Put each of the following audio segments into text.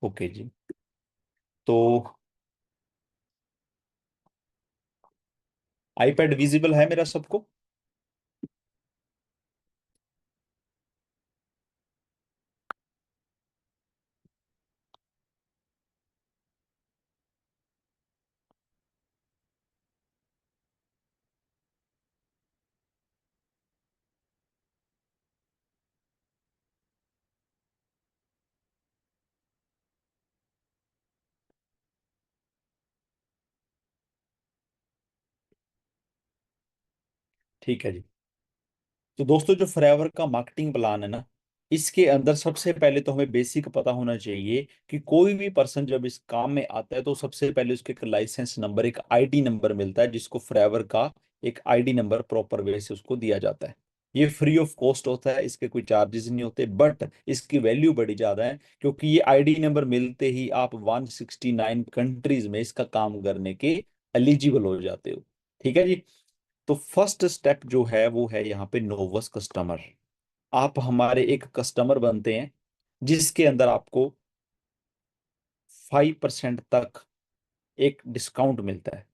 Okay जी। तो iPad visible है मेरा सबको? ठीक है जी। तो दोस्तों, जो फॉरएवर का मार्केटिंग प्लान है ना, इसके अंदर सबसे पहले तो हमें बेसिक पता होना चाहिए कि कोई भी पर्सन जब इस काम में आता है तो सबसे पहले उसके एक लाइसेंस नंबर, एक आईडी नंबर मिलता है, जिसको फॉरएवर का एक आईडी नंबर प्रॉपर वे से उसको दिया जाता है। ये फ्री ऑफ कॉस्ट होता है, इसके कोई चार्जेस नहीं होते, बट इसकी वैल्यू बड़ी ज्यादा है, क्योंकि ये आईडी नंबर मिलते ही आप 169 कंट्रीज में इसका काम करने के एलिजिबल हो जाते हो। ठीक है जी। तो फर्स्ट स्टेप जो है वो है यहाँ पे नोवस कस्टमर। आप हमारे एक कस्टमर बनते हैं, जिसके अंदर आपको 5% तक एक डिस्काउंट मिलता है।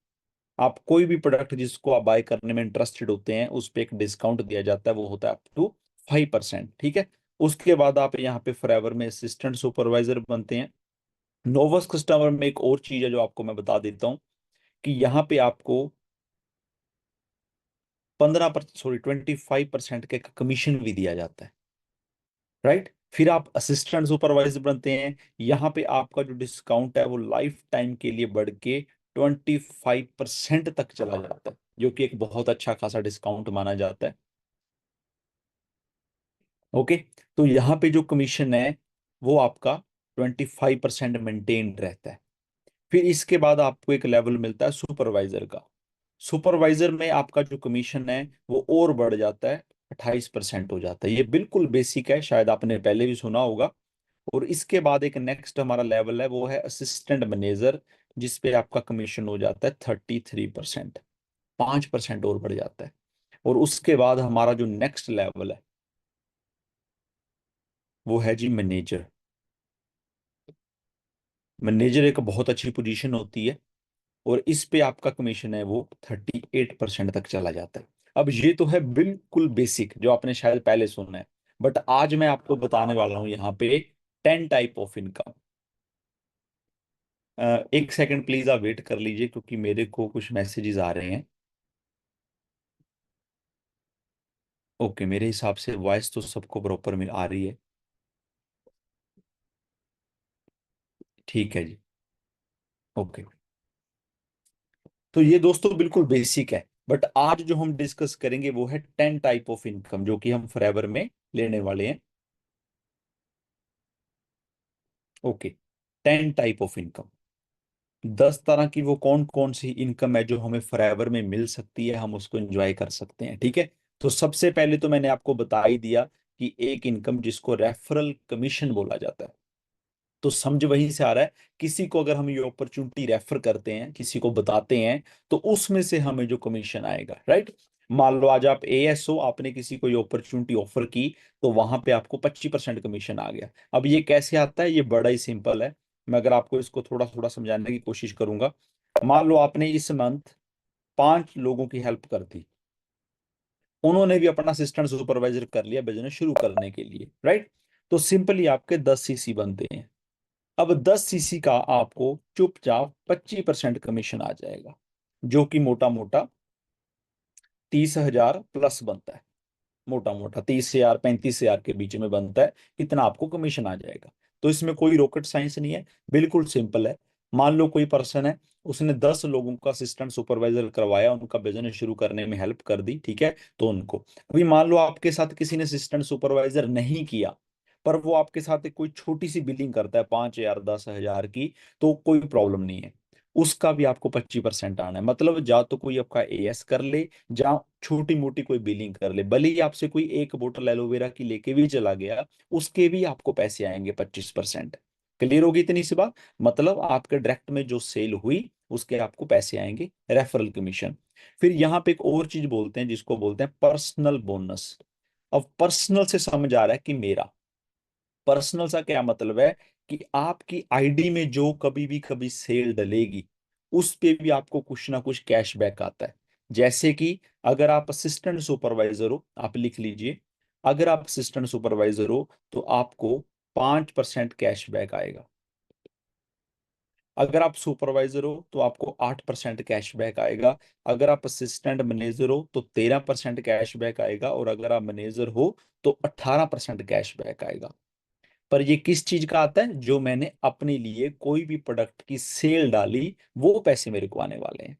आप कोई भी प्रोडक्ट जिसको आप बाय करने में इंटरेस्टेड होते हैं, उस पर एक डिस्काउंट दिया जाता है, वो होता है अप टू 5%। ठीक है। उसके बाद आप यहाँ पे फॉरएवर में असिस्टेंट सुपरवाइजर बनते हैं। नोवस कस्टमर में एक और चीज है जो आपको मैं बता देता हूँ, कि यहाँ पे आपको 25% के कमीशन भी दिया जाता है। राइट। फिर आप असिस्टेंट सुपरवाइजर बनते हैं। यहाँ पे आपका जो डिस्काउंट है वो लाइफ टाइम के लिए बढ़ के 25% तक चला जाता है, जो कि एक बहुत अच्छा खासा डिस्काउंट माना जाता है। ओके। तो यहाँ पे जो कमीशन है वो आपका 25% मेंटेन रहता है। फिर इसके बाद आपको एक लेवल मिलता है सुपरवाइजर का। सुपरवाइजर में आपका जो कमीशन है वो और बढ़ जाता है, 28% हो जाता है। ये बिल्कुल बेसिक है, शायद आपने पहले भी सुना होगा। और इसके बाद एक नेक्स्ट हमारा लेवल है, वो है असिस्टेंट मैनेजर, जिसपे आपका कमीशन हो जाता है 33%। 5% और बढ़ जाता है। और उसके बाद हमारा जो नेक्स्ट लेवल है वो है जी मैनेजर। मैनेजर एक बहुत अच्छी पोजीशन होती है, और इस पे आपका कमीशन है वो 38% तक चला जाता है। अब ये तो है बिल्कुल बेसिक, जो आपने शायद पहले सुना है। बट आज मैं आपको बताने वाला हूँ यहाँ पे 10 टाइप ऑफ इनकम। एक सेकंड प्लीज, आप वेट कर लीजिए, क्योंकि मेरे को कुछ मैसेजेस आ रहे हैं। ओके, मेरे हिसाब से वॉइस तो सबको प्रॉपर में आ रही है। ठीक है जी। ओके। तो ये दोस्तों बिल्कुल बेसिक है, बट आज जो हम डिस्कस करेंगे वो है 10 टाइप ऑफ इनकम, जो कि हम फॉरएवर में लेने वाले हैं। ओके। 10 type of income. 10 तरह की वो कौन कौन सी इनकम है जो हमें फॉरएवर में मिल सकती है, हम उसको एंजॉय कर सकते हैं। ठीक है। तो सबसे पहले तो मैंने आपको बता ही दिया कि एक इनकम जिसको रेफरल कमीशन बोला जाता है। तो समझ वहीं से आ रहा है, किसी को अगर हम ये अपॉर्चुनिटी रेफर करते हैं, किसी को बताते हैं, तो उसमें से हमें जो कमीशन आएगा। राइट। मान लो आज आप एएस हो, आपने किसी को ये अपॉर्चुनिटी ऑफर की, तो वहां पे आपको 25% कमीशन आ गया। अब ये कैसे आता है, ये बड़ा ही सिंपल है। मैं अगर आपको इसको थोड़ा थोड़ा समझाने की कोशिश करूंगा। मान लो आपने इस मंथ 5 लोगों की हेल्प कर दी, उन्होंने भी अपना असिस्टेंट सुपरवाइजर कर लिया बिजनेस शुरू करने के लिए। राइट। तो सिंपली आपके 10 सीसी बनते हैं। अब 10 सीसी का आपको चुपचाप 25% कमीशन आ जाएगा, जो कि मोटा मोटा 30,000 प्लस बनता है। मोटा मोटा 30,000 35,000 के बीच में बनता है, इतना आपको कमीशन आ जाएगा। तो इसमें कोई रॉकेट साइंस नहीं है, बिल्कुल सिंपल है। मान लो कोई पर्सन है, उसने 10 लोगों का असिस्टेंट सुपरवाइजर करवाया, उनका बिजनेस शुरू करने में हेल्प कर दी। ठीक है। तो उनको, अभी मान लो आपके साथ किसी ने असिस्टेंट सुपरवाइजर नहीं किया, पर वो आपके साथ एक कोई छोटी सी बिलिंग करता है 5,000 10,000 की, तो कोई प्रॉब्लम नहीं है। उसका भी आपको 25% आना है। मतलब जा तो कोई आपका एएस कर ले, जहाँ छोटी मोटी कोई बिलिंग कर ले, भले ही आपसे कोई एक बोतल एलोवेरा की लेके भी चला गया, उसके भी आपको पैसे आएंगे 25%। क्लियर होगी इतनी सी बात। मतलब आपके डायरेक्ट में जो सेल हुई उसके आपको पैसे आएंगे, रेफरल कमीशन। फिर यहाँ पे एक और चीज बोलते हैं, जिसको बोलते हैं पर्सनल बोनस। अब पर्सनल से समझ आ रहा है कि मेरा, पर्सनल सा क्या मतलब है कि आपकी आईडी में जो कभी सेल डलेगी उस पे भी आपको कुछ ना कुछ कैशबैक आता है। जैसे कि अगर आप असिस्टेंट सुपरवाइजर हो, आप लिख लीजिए, अगर आप असिस्टेंट सुपरवाइजर हो तो आपको 5% कैशबैक आएगा। अगर आप सुपरवाइजर हो तो आपको 8% कैशबैक आएगा। अगर आप असिस्टेंट मैनेजर हो तो 13% कैशबैक आएगा। और अगर आप मैनेजर हो तो 18% कैशबैक आएगा। पर ये किस चीज का आता है? जो मैंने अपने लिए कोई भी प्रोडक्ट की सेल डाली वो पैसे मेरे को आने वाले हैं।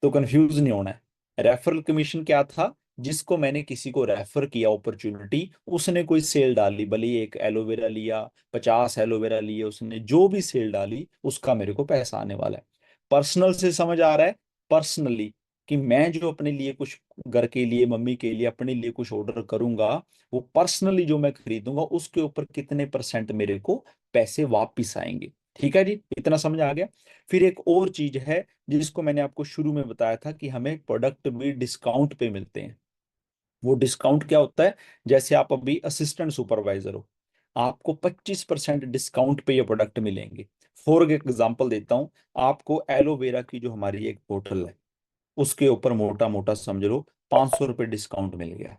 तो कंफ्यूज नहीं होना है। रेफरल कमीशन क्या था? जिसको मैंने किसी को रेफर किया अपॉर्चुनिटी, उसने कोई सेल डाली, भले ही एक एलोवेरा लिया, 50 एलोवेरा लिए, उसने जो भी सेल डाली उसका मेरे को पैसा आने वाला है। पर्सनल से समझ आ रहा है? पर्सनली कि मैं जो अपने लिए कुछ, घर के लिए, मम्मी के लिए, अपने लिए कुछ ऑर्डर करूंगा, वो पर्सनली जो मैं खरीदूंगा उसके ऊपर कितने परसेंट मेरे को पैसे वापिस आएंगे। ठीक है जी, इतना समझ आ गया। फिर एक और चीज है जिसको मैंने आपको शुरू में बताया था कि हमें प्रोडक्ट भी डिस्काउंट पे मिलते हैं। वो डिस्काउंट क्या होता है? जैसे आप अभी असिस्टेंट सुपरवाइजर हो, आपको 25% डिस्काउंट पे ये प्रोडक्ट मिलेंगे। फॉर एग्जांपल देता हूं, आपको एलोवेरा की जो हमारी एक बोतल है उसके ऊपर मोटा मोटा समझ लो 500 रुपये डिस्काउंट मिल गया।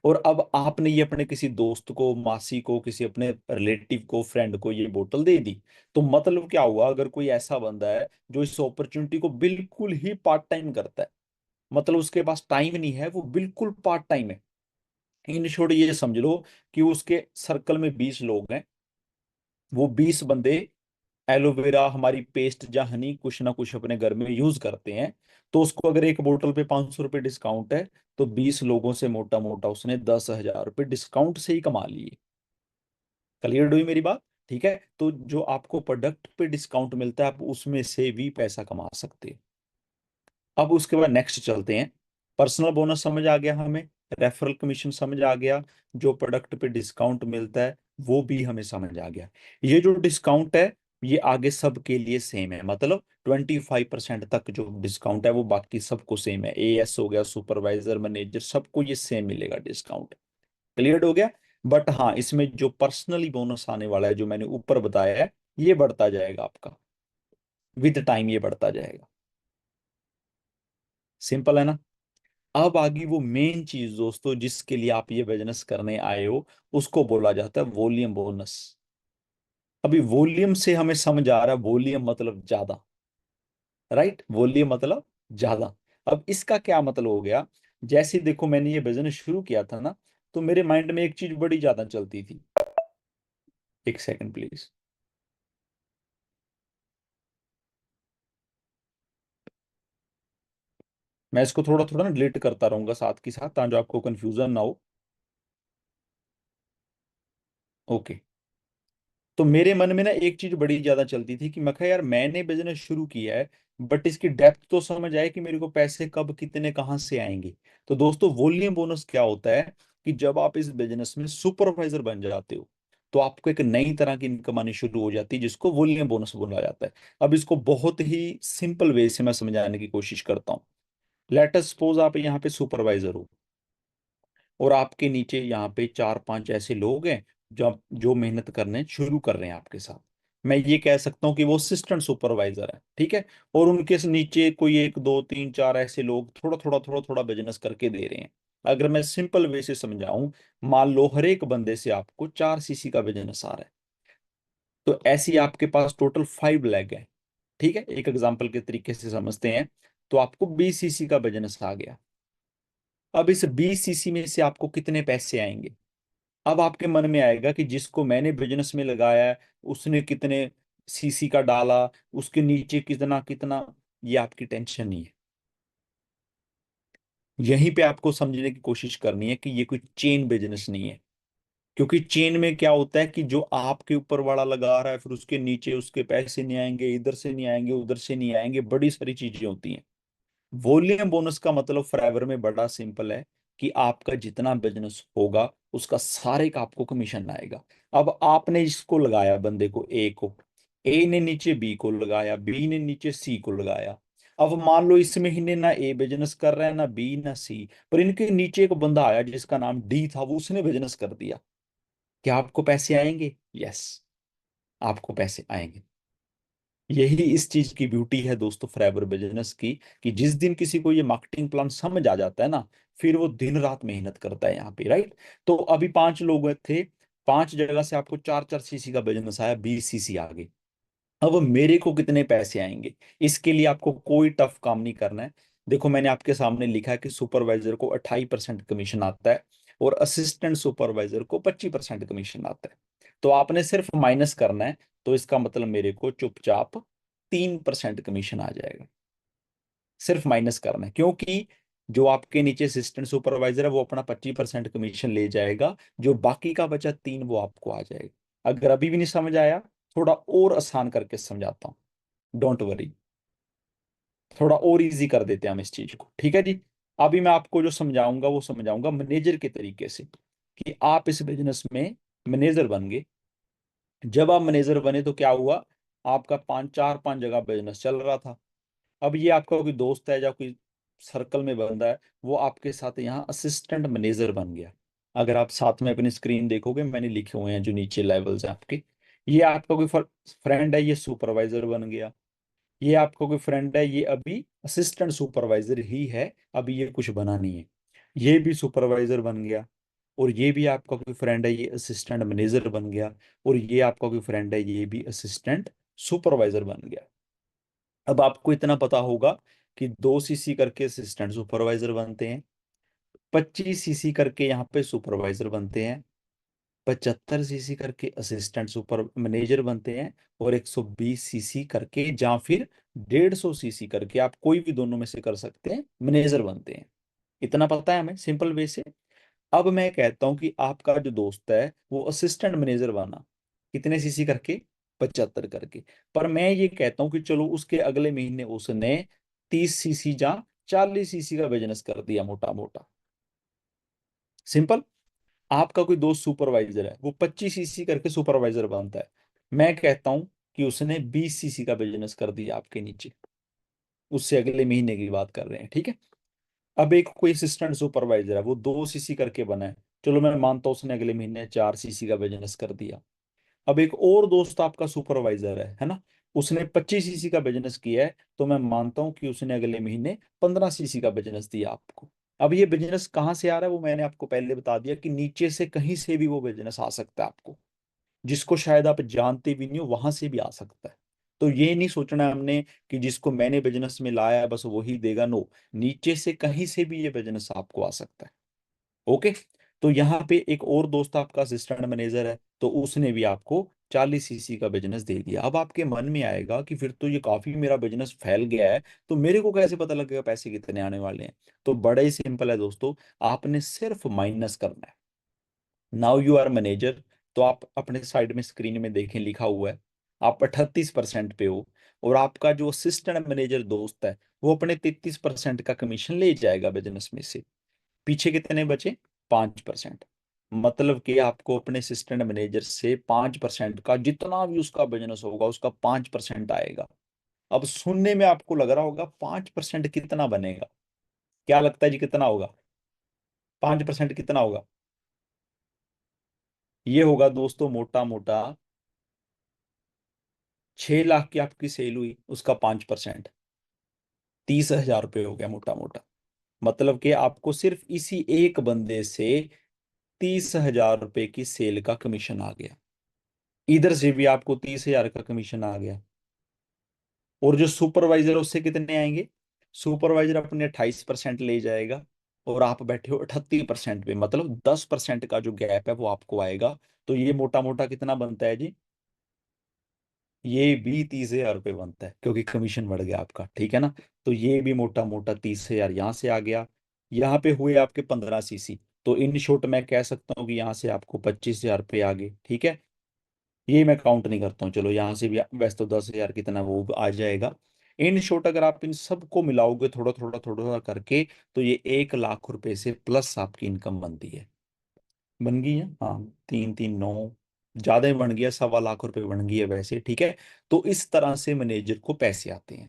और अब आपने ये अपने किसी दोस्त को, मासी को, किसी अपने रिलेटिव को, फ्रेंड को ये बोतल दे दी, तो मतलब क्या हुआ? अगर कोई ऐसा बंदा है जो इस अपॉर्चुनिटी को बिल्कुल ही पार्ट टाइम करता है, मतलब उसके पास टाइम नहीं है, वो बिल्कुल पार्ट टाइम है, इन शॉर्ट ये समझ लो कि उसके सर्कल में 20 लोग हैं, वो 20 बंदे एलोवेरा, हमारी पेस्ट या हनी कुछ ना कुछ अपने घर में यूज करते हैं, तो उसको अगर एक बोतल पे 500 रुपये डिस्काउंट है, तो 20 लोगों से मोटा मोटा उसने 10,000 रुपये डिस्काउंट से ही कमा लिए। क्लियर हुई मेरी बात? ठीक है, तो जो आपको प्रोडक्ट पे डिस्काउंट मिलता है आप उसमें से भी पैसा कमा सकते हैं। अब उसके बाद नेक्स्ट चलते हैं। पर्सनल बोनस समझ आ गया हमें, रेफरल कमीशन समझ आ गया, जो प्रोडक्ट पे डिस्काउंट मिलता है वो भी हमें समझ आ गया। ये जो डिस्काउंट है ये आगे सबके लिए सेम है, मतलब 25% तक जो डिस्काउंट है वो बाकी सबको सेम है। एएस हो गया, सुपरवाइजर, मैनेजर, सबको ये सेम मिलेगा डिस्काउंट। क्लियर हो गया? बट हाँ, इसमें जो पर्सनली बोनस आने वाला है जो मैंने ऊपर बताया है, ये बढ़ता जाएगा आपका, विद टाइम ये बढ़ता जाएगा। सिंपल है ना? अब आगे वो मेन चीज दोस्तों जिसके लिए आप ये बिजनेस करने आए हो, उसको बोला जाता है वॉल्यूम बोनस। अभी वॉल्यूम से हमें समझ आ रहा है, वॉल्यूम मतलब ज्यादा, राइट? वॉल्यूम मतलब ज्यादा। अब इसका क्या मतलब हो गया? जैसे देखो मैंने ये बिजनेस शुरू किया था ना, तो मेरे माइंड में एक चीज बड़ी ज्यादा चलती थी। एक सेकंड प्लीज। मैं इसको थोड़ा थोड़ा ना डिलीट करता रहूंगा साथ के साथ, ताकि आपको कंफ्यूजन ना हो। ओके। तो मेरे मन में ना एक चीज बड़ी ज्यादा चलती थी कि मैं कहा यार मैंने बिजनेस शुरू किया है, बट इसकी डेप्थ तो समझ आए कि मेरे को पैसे कब कितने कहाँ से आएंगे। तो दोस्तों वॉल्यूम बोनस क्या होता है कि जब आप इस बिजनेस में सुपरवाइजर बन जाते हो तो आपको एक नई तरह की इनकम आनी शुरू हो जाती है जिसको वॉल्यूम बोनस बोला जाता है। अब इसको बहुत ही सिंपल वे से मैं समझाने की कोशिश करता हूँ। लेट अस सपोज आप यहाँ पे सुपरवाइजर हो और आपके नीचे यहाँ पे 4-5 ऐसे लोग हैं जो जो मेहनत करने शुरू कर रहे हैं आपके साथ। मैं ये कह सकता हूँ कि वो असिस्टेंट सुपरवाइजर है, ठीक है। और उनके से नीचे कोई 1 2 3 4 ऐसे लोग थोड़ा थोड़ा बिजनेस करके दे रहे हैं। अगर मैं सिंपल वे से समझाऊं, मान लो हर एक बंदे से आपको 4 सीसी का बिजनेस आ रहा है, तो ऐसी आपके पास टोटल 5 लेग है। ठीक है, एक एग्जाम्पल के तरीके से समझते हैं, तो आपको 20 सीसी का बिजनेस आ गया। अब इस 20 सीसी में से आपको कितने पैसे आएंगे? अब आपके मन में आएगा कि जिसको मैंने बिजनेस में लगाया है उसने कितने सीसी का डाला, उसके नीचे कितना कितना, ये आपकी टेंशन नहीं है। यहीं पे आपको समझने की कोशिश करनी है कि ये कोई चेन बिजनेस नहीं है। क्योंकि चेन में क्या होता है कि जो आपके ऊपर वाला लगा रहा है फिर उसके नीचे उसके पैसे नहीं आएंगे, इधर से नहीं आएंगे, उधर से नहीं आएंगे, बड़ी सारी चीजें होती हैं। वॉल्यूम बोनस का मतलब फॉरएवर में बड़ा सिंपल है कि आपका जितना बिजनेस होगा उसका सारे का आपको कमीशन आएगा। अब आपने इसको लगाया बंदे को, ए को, ए ने नीचे बी को लगाया, बी ने नीचे सी को लगाया। अब मान लो इस महीने ना ए बिजनेस कर रहा है ना बी ना सी, पर इनके नीचे एक बंदा आया जिसका नाम डी था, वो उसने बिजनेस कर दिया। क्या आपको पैसे आएंगे? यस, आपको पैसे आएंगे। यही इस चीज की ब्यूटी है दोस्तों फॉरएवर बिजनेस की, कि जिस दिन किसी को ये मार्केटिंग प्लान समझ आ जाता है ना, फिर वो दिन रात मेहनत करता है यहाँ पे, राइट। तो अभी 5 लोग थे, 5 जगह से आपको 4-4 सीसी का बिजनेस आया, 20 सीसी आ गए। अब मेरे को कितने पैसे आएंगे? इसके लिए आपको कोई टफ काम नहीं करना है। देखो मैंने आपके सामने लिखा है कि सुपरवाइजर को 28% कमीशन आता है, और असिस्टेंट सुपरवाइजर को 25% कमीशन आता है। तो आपने सिर्फ माइनस करना है। तो इसका मतलब मेरे को चुपचाप 3% कमीशन आ जाएगा। सिर्फ माइनस करना है, क्योंकि जो आपके नीचे असिस्टेंट सुपरवाइजर है वो अपना 25% कमीशन ले जाएगा, जो बाकी का बचा 3 वो आपको आ जाएगा। अगर अभी भी नहीं समझ आया, थोड़ा और आसान करके समझाता हूँ, डोंट वरी। थोड़ा और इजी कर देते हैं हम इस चीज को, ठीक है जी। अभी मैं आपको जो समझाऊंगा वो समझाऊंगा मैनेजर के तरीके से, कि आप इस बिजनेस में मैनेजर बन गए। जब आप मैनेजर बने तो क्या हुआ? आपका 5 जगह बिजनेस चल रहा था। अब ये आपका कोई दोस्त है या कोई सर्कल में बंदा है, वो आपके साथ यहाँ असिस्टेंट मैनेजर बन गया। अगर आप साथ में अपनी स्क्रीन देखोगे, मैंने लिखे हुए हैं जो नीचे लेवल्स हैं आपके। ये आपका कोई फ्रेंड है, ये सुपरवाइजर बन गया। ये आपका कोई फ्रेंड है, ये अभी असिस्टेंट सुपरवाइजर ही है, अभी ये कुछ बना नहीं है। ये भी सुपरवाइजर बन गया। और ये भी आपका कोई फ्रेंड है, ये असिस्टेंट मैनेजर बन गया। और ये आपका कोई फ्रेंड है, ये भी असिस्टेंट सुपरवाइजर बन गया। अब आपको इतना पता होगा कि 2 सीसी करके असिस्टेंट सुपरवाइजर बनते हैं, 25 सीसी करके यहाँ पे सुपरवाइजर बनते हैं, 75 सीसी करके असिस्टेंट सुपर मैनेजर बनते हैं, और 120 सीसी करके या फिर 150 सीसी करके, आप कोई भी दोनों में से कर सकते हैं, मैनेजर बनते हैं। इतना पता है हमें सिंपल वे से। अब मैं कहता हूं कि आपका जो दोस्त है वो असिस्टेंट मैनेजर बना, कितने सीसी करके? 75 करके। पर मैं ये कहता हूं कि चलो उसके अगले महीने उसने 30 सीसी या 40 सीसी का बिजनेस कर दिया, मोटा मोटा। सिंपल। आपका कोई दोस्त सुपरवाइजर है, वो 25 सीसी करके सुपरवाइजर बनता है। मैं कहता हूं कि उसने 20 सीसी का बिजनेस कर दिया आपके नीचे। उससे अगले महीने की बात कर रहे हैं, ठीक है। अब एक कोई असिस्टेंट सुपरवाइजर है, वो 2 सीसी करके बना है। चलो मैं मानता हूँ उसने अगले महीने 4 सीसी का बिजनेस कर दिया। अब एक और दोस्त आपका सुपरवाइजर है ना, उसने 25 सीसी का बिजनेस किया है, तो मैं मानता हूं कि उसने अगले महीने 15 सीसी का बिजनेस दिया आपको। अब ये बिजनेस कहाँ से आ रहा है वो मैंने आपको पहले बता दिया, कि नीचे से कहीं से भी वो बिजनेस आ सकता है आपको, जिसको शायद आप जानते भी नहीं हो, वहां से भी आ सकता है। तो ये नहीं सोचना है हमने कि जिसको मैंने बिजनेस में लाया है बस वही देगा, नो। नीचे से कहीं से भी ये बिजनेस आपको आ सकता है। ओके। तो यहाँ पे एक और दोस्त आपका असिस्टेंट मैनेजर है, तो उसने भी आपको 40 सीसी का बिजनेस दे दिया। अब आपके मन में आएगा कि फिर तो ये काफी मेरा बिजनेस फैल गया है, तो मेरे को कैसे पता लगेगा पैसे कितने आने वाले हैं? तो बड़ा ही सिंपल है दोस्तों, आपने सिर्फ माइनस करना है। Now you are manager. तो आप अपने साइड में स्क्रीन में देखें, लिखा हुआ है आप 38% पे हो, और आपका जो असिस्टेंट मैनेजर दोस्त है वो अपने 33% का कमीशन ले जाएगा बिजनेस में से। पीछे कितने बचे? 5%। मतलब कि आपको अपने असिस्टेंट मैनेजर से 5% का, जितना भी उसका बिजनेस होगा उसका 5% आएगा। अब सुनने में आपको लग रहा होगा 5% कितना बनेगा? क्या लगता है जी कितना होगा? 5% कितना होगा? ये होगा दोस्तों मोटा मोटा 6 लाख की आपकी सेल हुई, उसका 5% 30,000 रुपये हो गया मोटा मोटा। मतलब कि आपको सिर्फ इसी एक बंदे से 30,000 रुपये की सेल का कमीशन आ गया। इधर से भी आपको 30,000 का कमीशन आ गया। और जो सुपरवाइजर उससे कितने आएंगे? सुपरवाइजर अपने 28% ले जाएगा, और आप बैठे हो 38% पे, मतलब 10% का जो गैप है वो आपको आएगा। तो ये मोटा मोटा कितना बनता है जी? ये भी 30,000 रुपये बनता है, क्योंकि कमीशन बढ़ गया आपका, ठीक है ना। तो ये भी मोटा मोटा 30,000 यहाँ से आ गया। यहाँ पे हुए आपके 15 सीसी। तो इन शॉर्ट मैं कह सकता हूँ कि यहाँ से आपको 25,000 रुपये आ गए, ठीक है। ये मैं काउंट नहीं करता हूँ, चलो यहाँ से भी वैसे तो 10,000 कितना वो आ जाएगा। इन शॉर्ट अगर आप इन सबको मिलाओगे थोड़ा थोड़ा थोड़ा थोड़ा करके, तो ये 1 लाख रुपए से प्लस आपकी इनकम बनती है। बन गई है, हाँ। 3 3 9, ज्यादा ही बन गया, 1.25 लाख रुपए बन गई है वैसे, ठीक है। तो इस तरह से मैनेजर को पैसे आते हैं।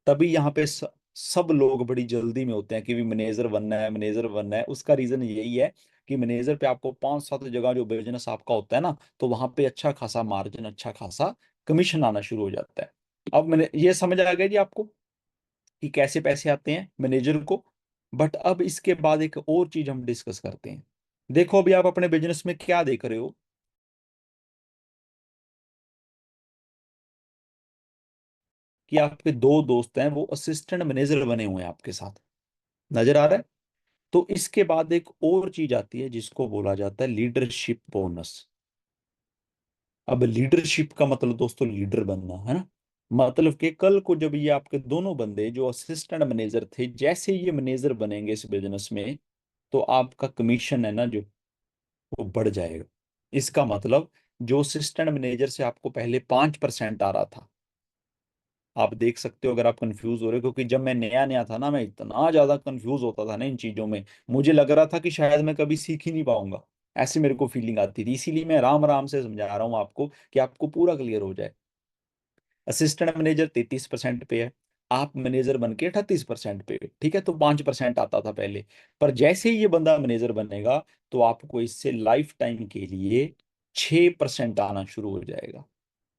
तभी यहाँ पे सब लोग बड़ी जल्दी में होते हैं कि भी मैनेजर बनना है, मैनेजर बनना है। उसका रीजन यही है कि मैनेजर पे आपको 5-7 जगह जो बिजनेस आपका होता है ना, तो वहां पे अच्छा खासा मार्जिन, अच्छा खासा कमीशन आना शुरू हो जाता है। अब मैंने ये समझ आ गया जी आपको कि कैसे पैसे आते हैं मैनेजर को। बट अब इसके बाद एक और चीज हम डिस्कस करते हैं। देखो अभी आप अपने बिजनेस में क्या देख रहे हो कि आपके दो दोस्त हैं, वो असिस्टेंट मैनेजर बने हुए हैं आपके साथ, नजर आ रहा है। तो इसके बाद एक और चीज आती है जिसको बोला जाता है लीडरशिप बोनस। अब लीडरशिप का मतलब दोस्तों लीडर बनना है ना। मतलब कि कल को जब ये आपके दोनों बंदे जो असिस्टेंट मैनेजर थे, जैसे ये मैनेजर बनेंगे इस बिजनेस में, तो आपका कमीशन है ना जो, वो बढ़ जाएगा। इसका मतलब जो असिस्टेंट मैनेजर से आपको पहले 5% आ रहा था, आप देख सकते हो अगर आप कंफ्यूज हो रहे हो, क्योंकि जब मैं नया नया था ना, मैं इतना ज्यादा कंफ्यूज होता था ना इन चीजों में, मुझे लग रहा था कि शायद मैं कभी सीख ही नहीं पाऊंगा। ऐसे मेरे को फीलिंग आती थी, इसीलिए मैं राम राम से समझा रहा हूँ आपको कि आपको पूरा क्लियर हो जाए। असिस्टेंट मैनेजर 33% पे है, आप मैनेजर बन के 38% पे, ठीक है, तो 5% आता था पहले। पर जैसे ही ये बंदा मैनेजर बनेगा, तो आपको इससे लाइफ टाइम के लिए 6% आना शुरू हो जाएगा।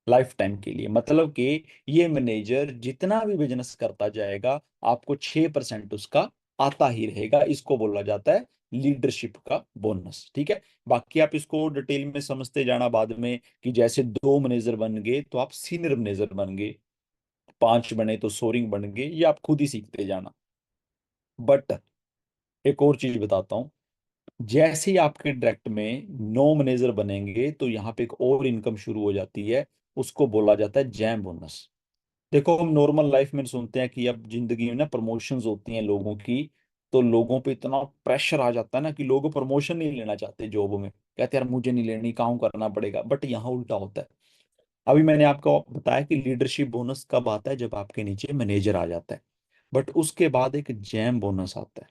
लाइफ टाइम के लिए मतलब कि ये मैनेजर जितना भी बिजनेस करता जाएगा, आपको 6% उसका आता ही रहेगा। इसको बोला जाता है लीडरशिप का बोनस, ठीक है। बाकी आप इसको डिटेल में समझते जाना बाद में, कि जैसे दो मैनेजर बन गए तो आप सीनियर मैनेजर बन गए, 5 बने तो सोरिंग बन गए, ये आप खुद ही सीखते जाना। बट एक और चीज बताता हूँ, जैसे ही आपके डायरेक्ट में 9 मैनेजर बनेंगे, तो यहाँ पे एक और इनकम शुरू हो जाती है, उसको बोला जाता है जैम बोनस। देखो हम नॉर्मल लाइफ में सुनते हैं कि अब जिंदगी में ना प्रमोशंस होती हैं लोगों की, तो लोगों पे इतना प्रेशर आ जाता है ना कि लोग प्रमोशन नहीं लेना चाहते जॉब में, कहते हैं यार मुझे नहीं लेनी, काम करना पड़ेगा। बट यहाँ उल्टा होता है। अभी मैंने आपको बताया कि लीडरशिप बोनस कब आता है, जब आपके नीचे मैनेजर आ जाता है। बट उसके बाद एक जैम बोनस आता है।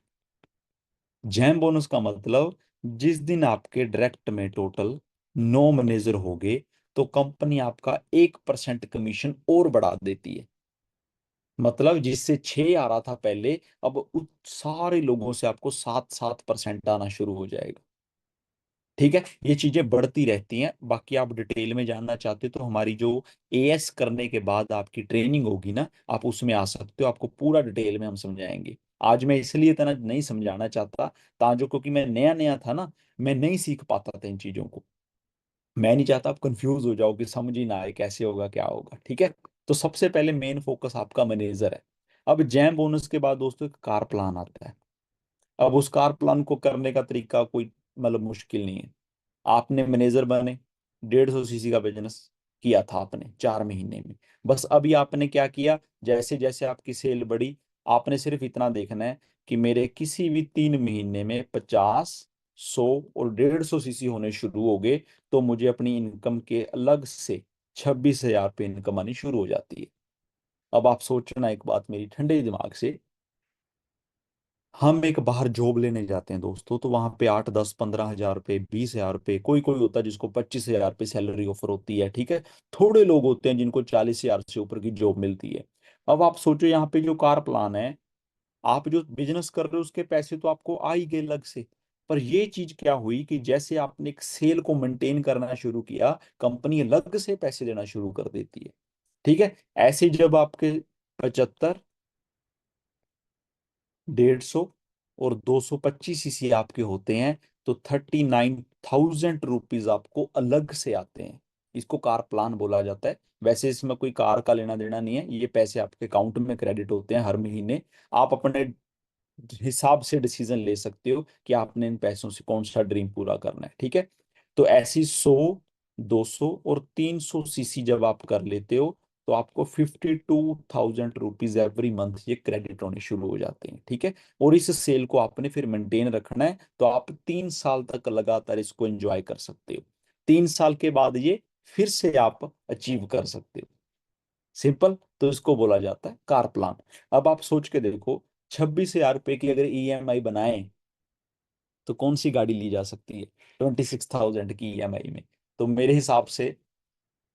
जैम बोनस का मतलब, जिस दिन आपके डायरेक्ट में टोटल 9 मैनेजर हो गए, तो कंपनी आपका 1% कमीशन और बढ़ा देती है। मतलब जिससे 6 आ रहा था पहले, अब उस सारे लोगों से आपको 7-7% आना शुरू हो जाएगा। ठीक है, ये चीजें बढ़ती रहती हैं। बाकी आप डिटेल में जानना चाहते हो तो हमारी जो एएस करने के बाद आपकी ट्रेनिंग होगी ना, आप उसमें आ सकते हो, आपको पूरा डिटेल में हम समझाएंगे। आज मैं इसलिए इतना नहीं समझाना चाहता, ताजो क्योंकि मैं नया नया था ना, मैं नहीं सीख पाता था इन चीजों को। मैं नहीं चाहता आप कंफ्यूज हो जाओ कि समझ ही ना आए कैसे होगा क्या होगा, ठीक है। तो सबसे पहले मेन फोकस आपका मैनेजर है। अब जैम बोनस के बाद दोस्तों एक कार प्लान आता है। अब उस कार प्लान को करने का तरीका कोई मतलब मुश्किल नहीं है। आपने मैनेजर बने, 150 सीसी का बिजनेस किया था आपने 4 महीने में। बस अभी आपने क्या किया, जैसे जैसे आपकी सेल बढ़ी, आपने सिर्फ इतना देखना है कि मेरे किसी भी 3 महीने में 50, 100 और 150 सीसी होने शुरू हो गए, तो मुझे अपनी इनकम के अलग से 26,000 रुपये इनकम आनी शुरू हो जाती है। अब आप सोचना एक बात मेरी ठंडे दिमाग से, हम एक बाहर जॉब लेने जाते हैं दोस्तों, तो वहां पे 8, 10, 15 हजार रुपए, 20,000 रुपए, कोई कोई होता है जिसको 25,000 रुपये सैलरी ऑफर होती है, ठीक है। थोड़े लोग होते हैं जिनको 40,000 से ऊपर की जॉब मिलती है। अब आप सोचो यहाँ पे जो कार प्लान है, आप जो बिजनेस कर रहे हो उसके पैसे तो आपको आ ही गए अलग से। पर ये चीज क्या हुई कि जैसे आपने एक सेल को मेंटेन करना शुरू किया, कंपनी अलग से पैसे देना शुरू कर देती है, ठीक है। ऐसे जब आपके 75, 150 और 225 सीसी आपके होते हैं, तो 39,000 रुपीज आपको अलग से आते हैं। इसको कार प्लान बोला जाता है। वैसे इसमें कोई कार का लेना देना नहीं है, ये पैसे आपके अकाउंट में क्रेडिट होते हैं हर महीने। आप अपने हिसाब से डिसीजन ले सकते हो कि आपने इन पैसों से कौन सा ड्रीम पूरा करना है, ठीक है। तो ऐसी 100, 200 और 300 सीसी जब आप कर लेते हो, तो आपको 52,000 रुपीज एवरी मंथ ये क्रेडिट होने शुरू हो जाते हैं, ठीक है। और इस सेल को आपने फिर मेंटेन रखना है, तो आप 3 साल तक लगातार इसको एंजॉय कर सकते हो। 3 साल के बाद ये फिर से आप अचीव कर सकते हो। सिंपल, तो इसको बोला जाता है कार प्लान। अब आप सोच के देखो, 26,000 रुपए की अगर ईएमआई बनाए, तो कौन सी गाड़ी ली जा सकती है 26,000 की ईएमआई में? तो मेरे हिसाब से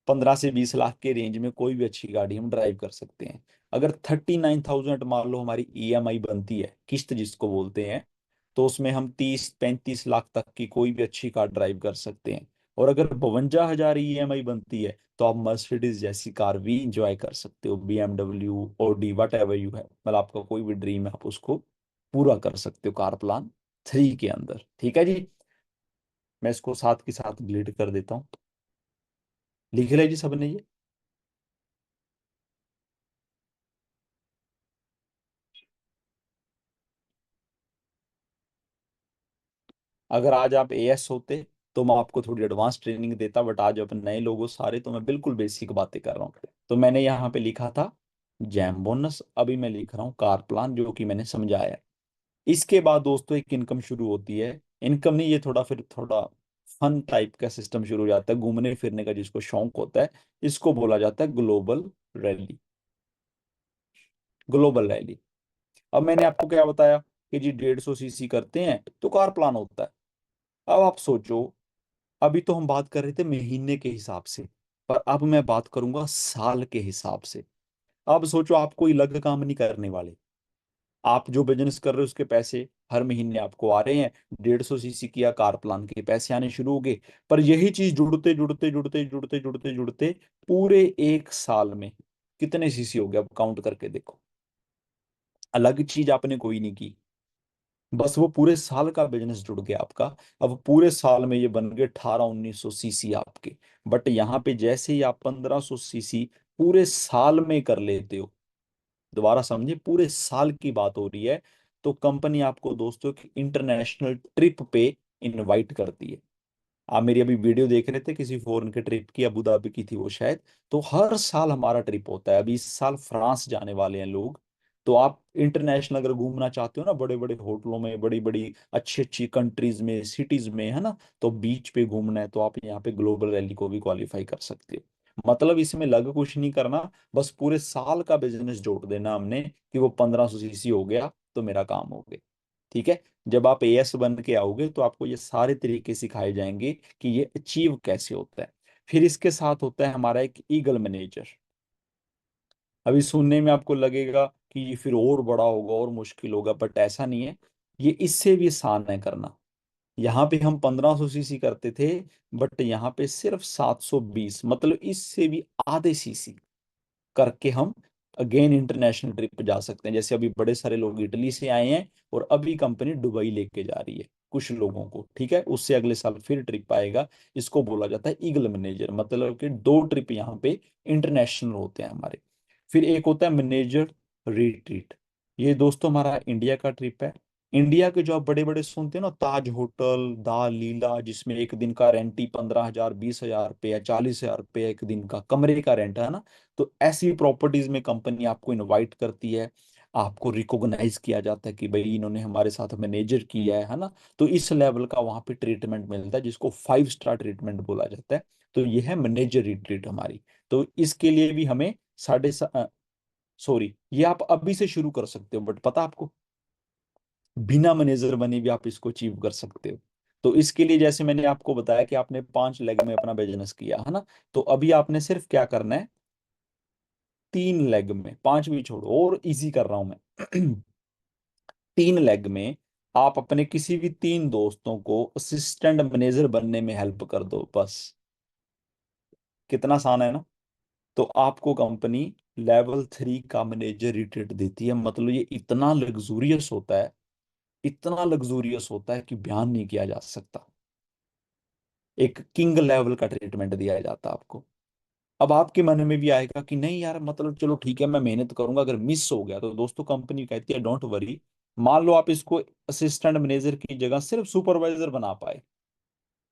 15 से 20 लाख के रेंज में कोई भी अच्छी गाड़ी हम ड्राइव कर सकते हैं। अगर 39,000 मान लो हमारी ईएमआई बनती है, किस्त जिसको बोलते हैं, तो उसमें हम 30-35 लाख तक की कोई भी अच्छी कार ड्राइव कर सकते हैं। और अगर 52,000 ईएमआई बनती है तो आप मर्सिडीज जैसी कार भी इंजॉय कर सकते हो, BMW, Audi, what ever you है, मतलब आपका कोई भी ड्रीम है आप उसको पूरा कर सकते हो कार प्लान 3 के अंदर। ठीक है जी। मैं इसको साथ के साथ डिलीट कर देता हूँ। लिख लिया जी सबने ये? अगर आज आप एएस होते तो मैं आपको थोड़ी एडवांस ट्रेनिंग देता, बट आज अपन नए लोगों सारे, तो मैं बिल्कुल बेसिक बातें कर रहा हूँ। तो मैंने यहाँ पे लिखा था जैम बोनस, अभी मैं लिख रहा हूँ कार प्लान, जो कि मैंने समझाया है। इसके बाद दोस्तों एक इनकम शुरू होती है। इनकम नहीं, ये थोड़ा फिर थोड़ा फन टाइप का सिस्टम शुरू हो जाता है, घूमने फिरने का जिसको शौक होता है। इसको बोला जाता है ग्लोबल रैली। Global rally. अब मैंने आपको क्या बताया कि जी 150 सीसी करते हैं तो कार प्लान होता है। अब आप सोचो, अभी तो हम बात कर रहे थे महीने के हिसाब से, पर अब मैं बात करूंगा साल के हिसाब से। अब सोचो, आप कोई अलग काम नहीं करने वाले। आप जो बिजनेस कर रहे हो उसके पैसे हर महीने आपको आ रहे हैं। 150 सीसी किया, कार प्लान के पैसे आने शुरू हो गए। पर यही चीज जुड़ते जुड़ते जुड़ते जुड़ते जुड़ते जुड़ते पूरे एक साल में कितने सीसी हो गए, अब काउंट करके देखो। अलग चीज आपने कोई नहीं की, बस वो पूरे साल का बिजनेस जुड़ गया आपका। अब पूरे साल में ये बन गए 1800-1900 सीसी आपके। बट यहाँ पे जैसे ही आप 1500 सीसी पूरे साल में कर लेते हो, दोबारा समझे, पूरे साल की बात हो रही है, तो कंपनी आपको दोस्तों एक इंटरनेशनल ट्रिप पे इनवाइट करती है। आप मेरी अभी वीडियो देख रहे थे किसी फॉरेन के ट्रिप की, अबू धाबी की थी वो शायद। तो हर साल हमारा ट्रिप होता है। अभी इस साल फ्रांस जाने वाले हैं लोग। तो आप इंटरनेशनल अगर घूमना चाहते हो ना, बड़े बड़े होटलों में, बड़ी बड़ी अच्छी अच्छी कंट्रीज में, सिटीज में, है ना, तो बीच पे घूमना है तो आप यहाँ पे ग्लोबल रैली को भी क्वालिफाई कर सकते हो। मतलब इसमें लग कुछ नहीं करना, बस पूरे साल का बिजनेस जोड़ देना हमने कि वो 1500 सीसी हो गया तो मेरा काम हो गया। ठीक है। जब आप एएस बन के आओगे तो आपको ये सारे तरीके सिखाए जाएंगे कि ये अचीव कैसे होता है। फिर इसके साथ होता है हमारा एक ईगल मैनेजर। अभी सुनने में आपको लगेगा कि ये फिर और बड़ा होगा और मुश्किल होगा, बट ऐसा नहीं है। ये इससे भी आसान है करना। यहाँ पे हम 1500 सीसी करते थे, बट यहाँ पे सिर्फ 720, मतलब इससे भी आधे सीसी करके हम अगेन इंटरनेशनल ट्रिप पे जा सकते हैं। जैसे अभी बड़े सारे लोग इटली से आए हैं और अभी कंपनी दुबई लेके जा रही है कुछ लोगों को। ठीक है, उससे अगले साल फिर ट्रिप आएगा। इसको बोला जाता है ईगल मैनेजर, मतलब कि 2 ट्रिप यहाँ पे इंटरनेशनल होते हैं हमारे। फिर एक होता है मैनेजर रिट्रीट। ये दोस्तों हमारा इंडिया का ट्रिप है। इंडिया के जो आप बड़े बड़े सुनते हो ना, ताज होटल, दा लीला, जिसमें एक दिन का रेंट ही 15,000, 20,000 रुपये, 40,000 रुपये एक दिन का कमरे का रेंट है ना। तो ऐसी प्रॉपर्टीज में कंपनी आपको इनवाइट करती है। आपको रिकॉग्नाइज किया जाता है कि भाई इन्होंने हमारे साथ मैनेजर किया है ना। तो इस लेवल का वहां पे ट्रीटमेंट मिलता है, जिसको 5 स्टार ट्रीटमेंट बोला जाता है। तो ये है मैनेजर रिट्रीट हमारी। तो इसके लिए भी हमें साढ़े, सॉरी, ये आप अभी से शुरू कर सकते हो, बट पता आपको, बिना मैनेजर बने भी आप इसको अचीव कर सकते हो। तो इसके लिए जैसे मैंने आपको बताया कि आपने 5 लेग में अपना बिजनेस किया है ना, तो अभी आपने सिर्फ क्या करना है, 3 लेग में, 5 भी छोड़ो, और इजी कर रहा हूं मैं। 3 लेग में आप अपने किसी भी 3 दोस्तों को असिस्टेंट मैनेजर बनने में हेल्प कर दो बस। कितना आसान है ना। तो आपको कंपनी लेवल 3 का मैनेजर रिटेट देती है। मतलब ये इतना लग्जूरियस होता है, इतना लग्जूरियस होता है कि बयान नहीं किया जा सकता। एक किंग लेवल का ट्रीटमेंट दिया जाता है आपको। अब आपके मन में भी आएगा कि नहीं यार, मतलब चलो ठीक है मैं मेहनत करूंगा, अगर मिस हो गया तो दोस्तों कंपनी कहती है डोंट वरी। मान लो आप इसको असिस्टेंट मैनेजर की जगह सिर्फ सुपरवाइजर बना पाए,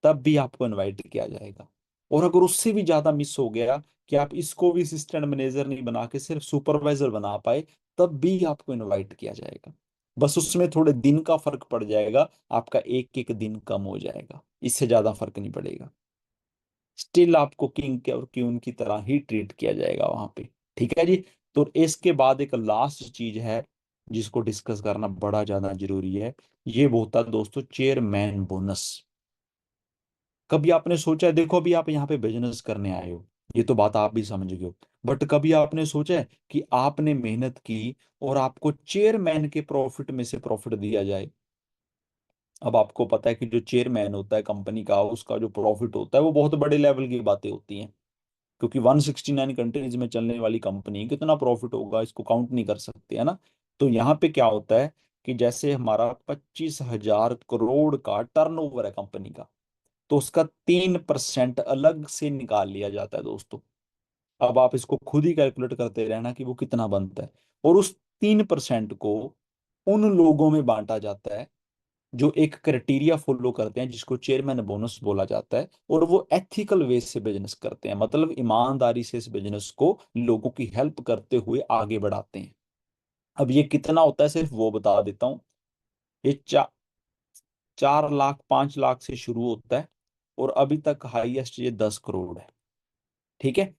तब भी आपको इनवाइट किया जाएगा। और अगर उससे भी ज्यादा मिस हो गया कि आप इसको भी असिस्टेंट मैनेजर नहीं बना के सिर्फ सुपरवाइजर बना पाए, तब भी आपको इनवाइट किया जाएगा। बस उसमें थोड़े दिन का फर्क पड़ जाएगा, आपका एक एक दिन कम हो जाएगा, इससे ज्यादा फर्क नहीं पड़ेगा। स्टिल आपको किंग के और क्यून की तरह ही ट्रीट किया जाएगा वहां पे। ठीक है जी। तो इसके बाद एक लास्ट चीज है जिसको डिस्कस करना बड़ा ज्यादा जरूरी है। ये वो होता है दोस्तों चेयरमैन बोनस। कभी आपने सोचा है, देखो अभी आप यहाँ पे बिजनेस करने आए हो, ये तो बात आप भी समझ गए हो, बट कभी आपने सोचा है कि आपने मेहनत की और आपको चेयरमैन के प्रॉफिट में से प्रॉफिट दिया जाए? अब आपको पता है कि जो चेयरमैन होता है कंपनी का, उसका जो प्रॉफिट होता है वो बहुत बड़े लेवल की बातें होती हैं, क्योंकि 169 कंट्रीज में चलने वाली कंपनी, कितना प्रॉफिट होगा इसको काउंट नहीं कर सकते, है ना। तो यहाँ पे क्या होता है कि जैसे हमारा 25,000 करोड़ का टर्नओवर है कंपनी का, तो उसका 3% अलग से निकाल लिया जाता है दोस्तों। अब आप इसको खुद ही कैलकुलेट करते रहना कि वो कितना बनता है। और उस 3% को उन लोगों में बांटा जाता है जो एक क्राइटेरिया फॉलो करते हैं, जिसको चेयरमैन बोनस बोला जाता है, और वो एथिकल वे से बिजनेस करते हैं, मतलब ईमानदारी से इस बिजनेस को लोगों की हेल्प करते हुए आगे बढ़ाते हैं। अब ये कितना होता है सिर्फ वो बता देता हूँ। ये 4 लाख 5 लाख से शुरू होता है, और अभी तक हाईएस्ट ये 10 करोड़ है। ठीक है।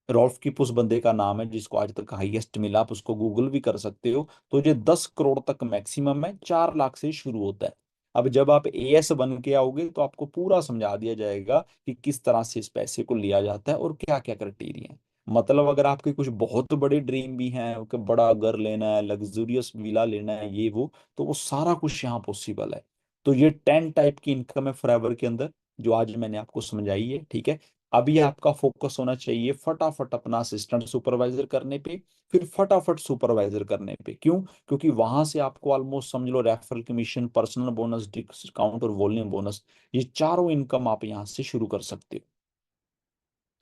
रॉल्फ कीप उस बंदे का नाम है जिसको आज तक हाईएस्ट मिला, आप उसको गूगल भी कर सकते हो। तो ये 10 करोड़ तक मैक्सिमम है, 4 लाख से शुरू होता है। अब जब आप एएस बन के आओगे तो आपको पूरा समझा दिया जाएगा कि किस तरह से इस पैसे को लिया जाता है और क्या क्या क्राइटेरिया है। मतलब अगर आपके कुछ बहुत बड़े ड्रीम भी हैं कि बड़ा घर लेना है, लग्जूरियस विला लेना है, ये वो, तो वो सारा कुछ यहाँ पॉसिबल है। तो ये 10 टाइप की इनकम है फॉरएवर के अंदर, जो आज मैंने आपको समझाई है। ठीक है। अभी आपका फोकस होना चाहिए फटाफट अपना असिस्टेंट सुपरवाइजर करने पे, फिर फटाफट सुपरवाइजर करने पे। क्यों? क्योंकि वहां से आपको ऑलमोस्ट समझ लो referral commission, personal bonus, discount और वॉल्यूम बोनस, ये चारों इनकम आप यहाँ से शुरू कर सकते हो।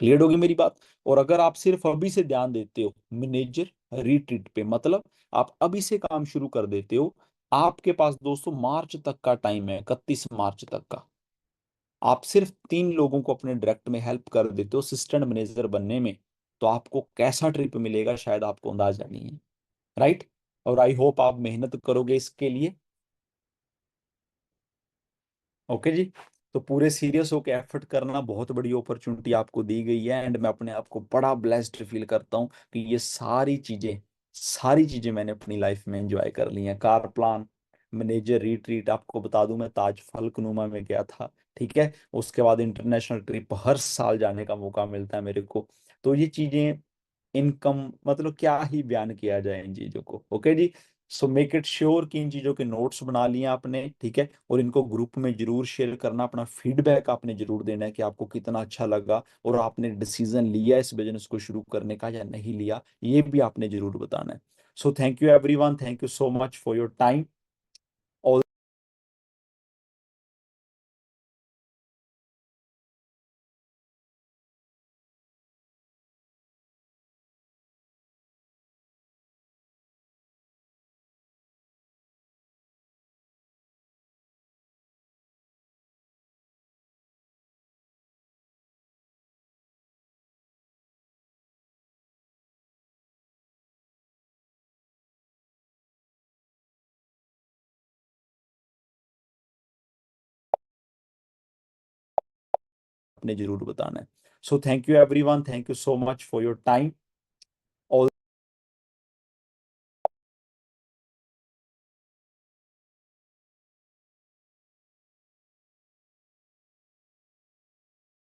क्लियर होगी मेरी बात? और अगर आप सिर्फ अभी से ध्यान देते हो मैनेजर रिट्रीट पे, मतलब आप अभी से काम शुरू कर देते हो, आपके पास दोस्तों मार्च तक का टाइम है, 31 मार्च तक का। आप सिर्फ 3 लोगों को अपने डायरेक्ट में हेल्प कर देते हो असिस्टेंट मैनेजर बनने में, तो आपको कैसा ट्रिप मिलेगा शायद आपको अंदाजा नहीं है। राइट। और आई होप आप मेहनत करोगे इसके लिए। ओके जी। तो पूरे सीरियस होकर एफर्ट करना, बहुत बड़ी अपॉर्चुनिटी आपको दी गई है, एंड मैं अपने आप को बड़ा ब्लेस्ड फील करता हूँ कि ये सारी चीजें मैंने अपनी लाइफ में एंजॉय कर ली हैं। कार प्लान, मैनेजर रिट्रीट, आपको बता दूं मैं ताज फलकनुमा में गया था। ठीक है। उसके बाद इंटरनेशनल ट्रिप हर साल जाने का मौका मिलता है मेरे को। तो ये चीजें, इनकम, मतलब क्या ही बयान किया जाए इन चीजों को। ओके जी। सो मेक इट श्योर कि इन चीजों के नोट्स बना लिए आपने। ठीक है। और इनको ग्रुप में जरूर शेयर करना, अपना फीडबैक आपने जरूर देना है कि आपको कितना अच्छा लगा, और आपने डिसीजन लिया इस बिजनेस को शुरू करने का या नहीं लिया, ये भी आपने जरूर बताना है। So thank you everyone, thank you so much for your time. आपने जरूर बताना है। So thank you everyone, thank you so much for your time.